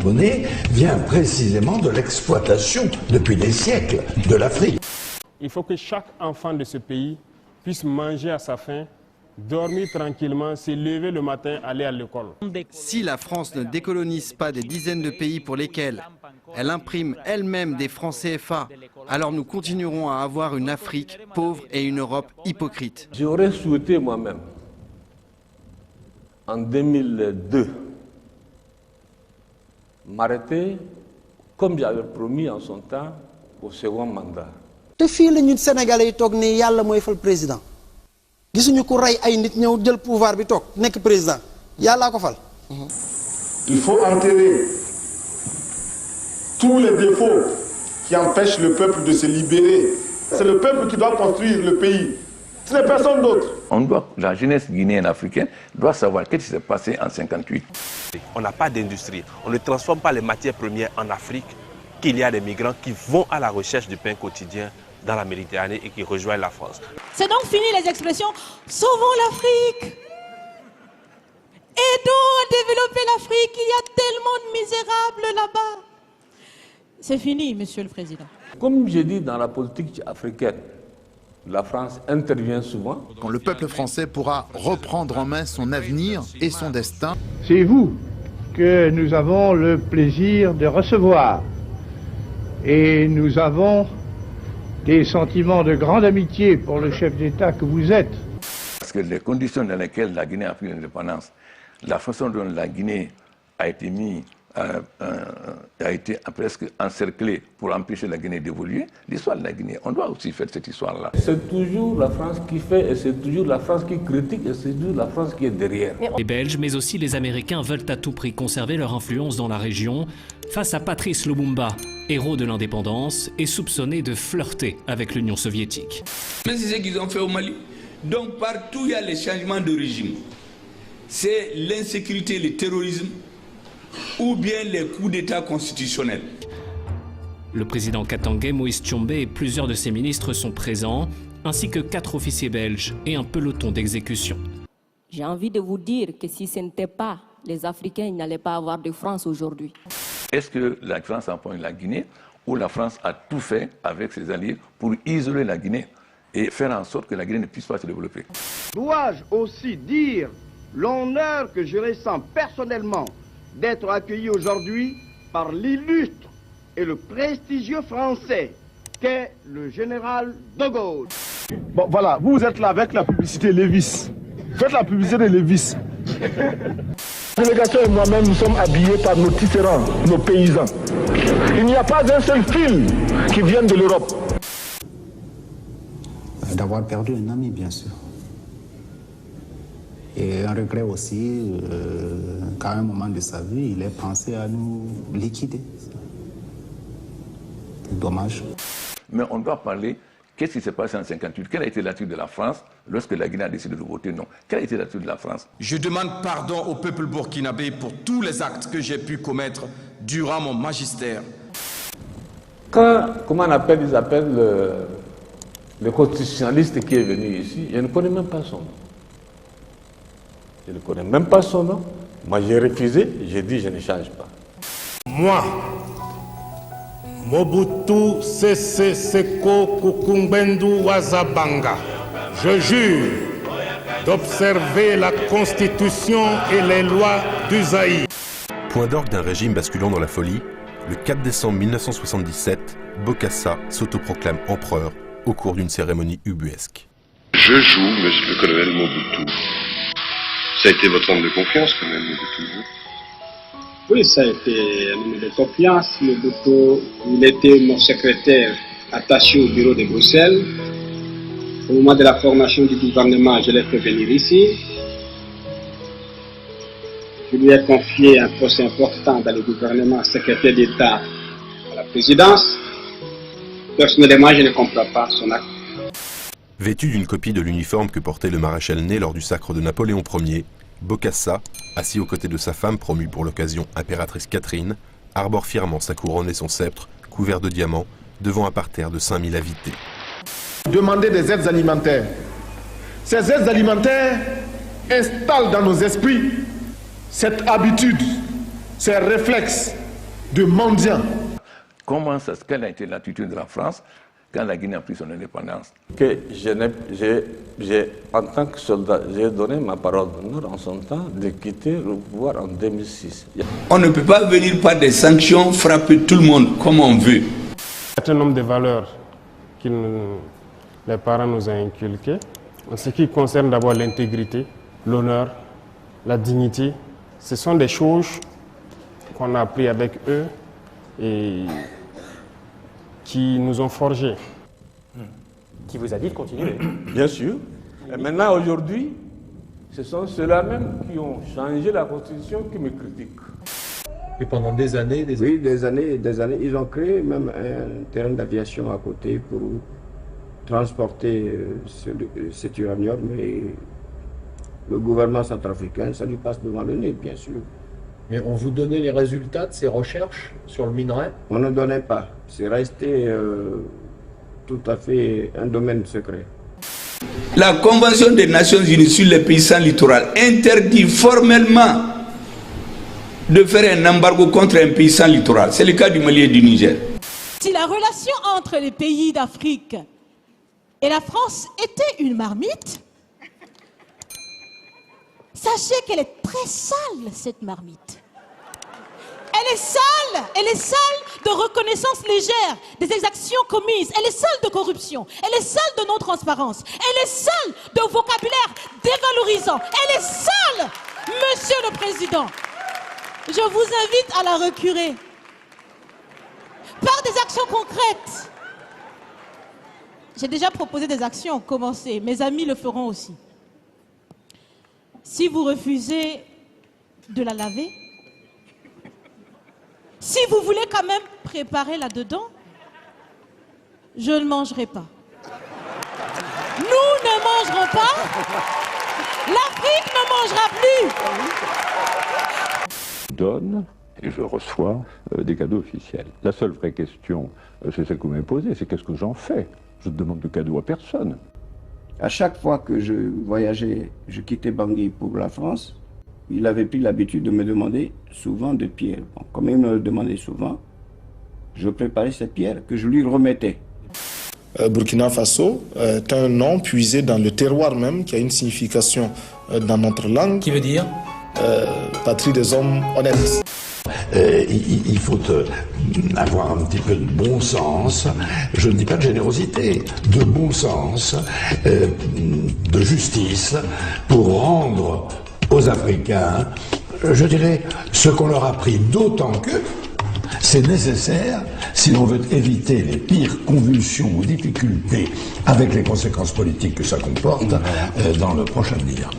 japonais vient précisément de l'exploitation, depuis des siècles, de l'Afrique. Il faut que chaque enfant de ce pays puisse manger à sa faim, dormir tranquillement, se lever le matin, aller à l'école. Si la France ne décolonise pas des dizaines de pays pour lesquels elle imprime elle-même des francs CFA, alors nous continuerons à avoir une Afrique pauvre et une Europe hypocrite. J'aurais souhaité moi-même, en 2002, m'arrêter, comme j'avais promis en son temps, au second mandat. te fii la ñun Sénégalais yi toog ne yàlla mooy fal président gisuñu ku rey ay nit ñëw jël pouvoir bi toog nekk président yàllaa ko fal. Il faut enterrer tous les défauts qui empêchent le peuple de se libérer. C'est le peuple qui doit construire le pays. Ce n'est personne d'autre. La jeunesse guinéenne africaine doit savoir qu'est-ce qui s'est passé en 1958. On n'a pas d'industrie. On ne transforme pas les matières premières en Afrique, qu'il y a des migrants qui vont à la recherche du pain quotidien dans la Méditerranée et qui rejoignent la France. C'est donc fini les expressions « Sauvons l'Afrique ». Aidons à développer l'Afrique, il y a tellement de misérables là-bas. C'est fini, Monsieur le Président. Comme j'ai dit, dans la politique africaine, la France intervient souvent. Quand le peuple français pourra reprendre en main son avenir et son destin. C'est vous que nous avons le plaisir de recevoir. Et nous avons des sentiments de grande amitié pour le chef d'État que vous êtes. Parce que les conditions dans lesquelles la Guinée a pris l'indépendance, la façon dont la Guinée a été mise, a été presque encerclée pour empêcher la Guinée d'évoluer, l'histoire de la Guinée, on doit aussi faire cette histoire-là. C'est toujours la France qui fait, et c'est toujours la France qui critique, et c'est toujours la France qui est derrière. Les Belges, mais aussi les Américains veulent à tout prix conserver leur influence dans la région face à Patrice Lumumba, héros de l'indépendance et soupçonné de flirter avec l'Union soviétique. Mais c'est ce qu'ils ont fait au Mali. Donc partout il y a les changements de régime. C'est l'insécurité, le terrorisme ou bien les coups d'État constitutionnels. Le président Katangé, Moïse Tchombe et plusieurs de ses ministres sont présents, ainsi que 4 officiers belges et un peloton d'exécution. J'ai envie de vous dire que si ce n'était pas les Africains, ils n'allaient pas avoir de France aujourd'hui. Est-ce que la France empoigne la Guinée ou la France a tout fait avec ses alliés pour isoler la Guinée et faire en sorte que la Guinée ne puisse pas se développer? Dois-je aussi dire l'honneur que je ressens personnellement d'être accueilli aujourd'hui par l'illustre et le prestigieux français qu'est le général de Gaulle. Bon, voilà, vous êtes là avec la publicité Lévis. Faites la publicité de Lévis. La délégation et moi-même, nous sommes habillés par nos tisserands, nos paysans. Il n'y a pas un seul fil qui vienne de l'Europe. D'avoir perdu un ami, bien sûr. Et un regret aussi qu'à un moment de sa vie, il ait pensé à nous liquider. Dommage. Mais on doit parler, qu'est-ce qui s'est passé en 1958? Quelle a été l'attitude de la France lorsque la Guinée a décidé de voter non? Quelle a été l'attitude de la France? Je demande pardon au peuple burkinabé pour tous les actes que j'ai pu commettre durant mon magistère. Quand, comment on appelle, ils appellent le constitutionnaliste qui est venu ici, je ne connais même pas son nom. Je ne connais même pas son nom. Moi, j'ai refusé, j'ai dit je ne change pas. Moi, Mobutu Sese Seko Kukumbendu Wazabanga, je jure d'observer la Constitution et les lois du Zaïre. Point d'orgue d'un régime basculant dans la folie, le 4 décembre 1977, Bokassa s'autoproclame empereur au cours d'une cérémonie ubuesque. Je joue, monsieur le colonel Mobutu. Ça a été votre homme de confiance quand même, Mobutu. Oui, ça a été un homme de confiance. Mobutu, il était mon secrétaire attaché au bureau de Bruxelles. Au moment de la formation du gouvernement, je l'ai fait venir ici. Je lui ai confié un poste important dans le gouvernement, secrétaire d'État à la présidence. Personnellement, je ne comprends pas son acte. Vêtu d'une copie de l'uniforme que portait le maréchal Ney lors du sacre de Napoléon Ier, Bokassa, assis aux côtés de sa femme promue pour l'occasion impératrice Catherine, arbore fièrement sa couronne et son sceptre, couvert de diamants, devant un parterre de 5000 invités. Demander des aides alimentaires. Ces aides alimentaires installent dans nos esprits cette habitude, ces réflexes de mendiants. Quelle a été l'attitude de la France quand la Guinée a pris son indépendance? Que en tant que soldat, j'ai donné ma parole d'honneur en son temps de quitter le pouvoir en 2006. On ne peut pas venir par des sanctions frapper tout le monde comme on veut. Un certain nombre de valeurs que les parents nous ont inculquées, en ce qui concerne d'abord l'intégrité, l'honneur, la dignité, ce sont des choses qu'on a appris avec eux et qui nous ont forgés. Qui vous a dit de continuer? Bien sûr. Et maintenant, aujourd'hui, ce sont ceux-là même qui ont changé la Constitution qui me critiquent. Et pendant des années, Oui, des années, ils ont créé même un terrain d'aviation à côté pour transporter cet uranium, mais le gouvernement centrafricain, ça lui passe devant le nez, bien sûr. Mais on vous donnait les résultats de ces recherches sur le minerai? On ne donnait pas. C'est resté tout à fait un domaine secret. La Convention des Nations Unies sur les pays sans littoral interdit formellement de faire un embargo contre un pays sans littoral. C'est le cas du Mali et du Niger. Si la relation entre les pays d'Afrique et la France était une marmite, sachez qu'elle est très sale, cette marmite. Elle est sale de reconnaissance légère des exactions commises, elle est sale de corruption, elle est sale de non-transparence, elle est sale de vocabulaire dévalorisant, elle est sale, Monsieur le Président. Je vous invite à la recurer par des actions concrètes. J'ai déjà proposé des actions, commencez, mes amis le feront aussi. Si vous refusez de la laver, si vous voulez quand même préparer là-dedans, je ne mangerai pas. Nous ne mangerons pas. L'Afrique ne mangera plus. Je donne et je reçois des cadeaux officiels. La seule vraie question, c'est celle que vous m'avez posée, c'est qu'est-ce que j'en fais? Je ne demande de cadeaux à personne. À chaque fois que je voyageais, je quittais Bangui pour la France, il avait pris l'habitude de me demander souvent des pierres. Bon, comme il me le demandait souvent, je préparais ces pierres que je lui remettais. Burkina Faso est un nom puisé dans le terroir même, qui a une signification dans notre langue. Qui veut dire patrie des hommes honnêtes. Il faut avoir un petit peu de bon sens, je ne dis pas de générosité, de bon sens, de justice, pour rendre aux Africains, je dirais, ce qu'on leur a pris, d'autant que c'est nécessaire si l'on veut éviter les pires convulsions ou difficultés avec les conséquences politiques que ça comporte dans le prochain avenir.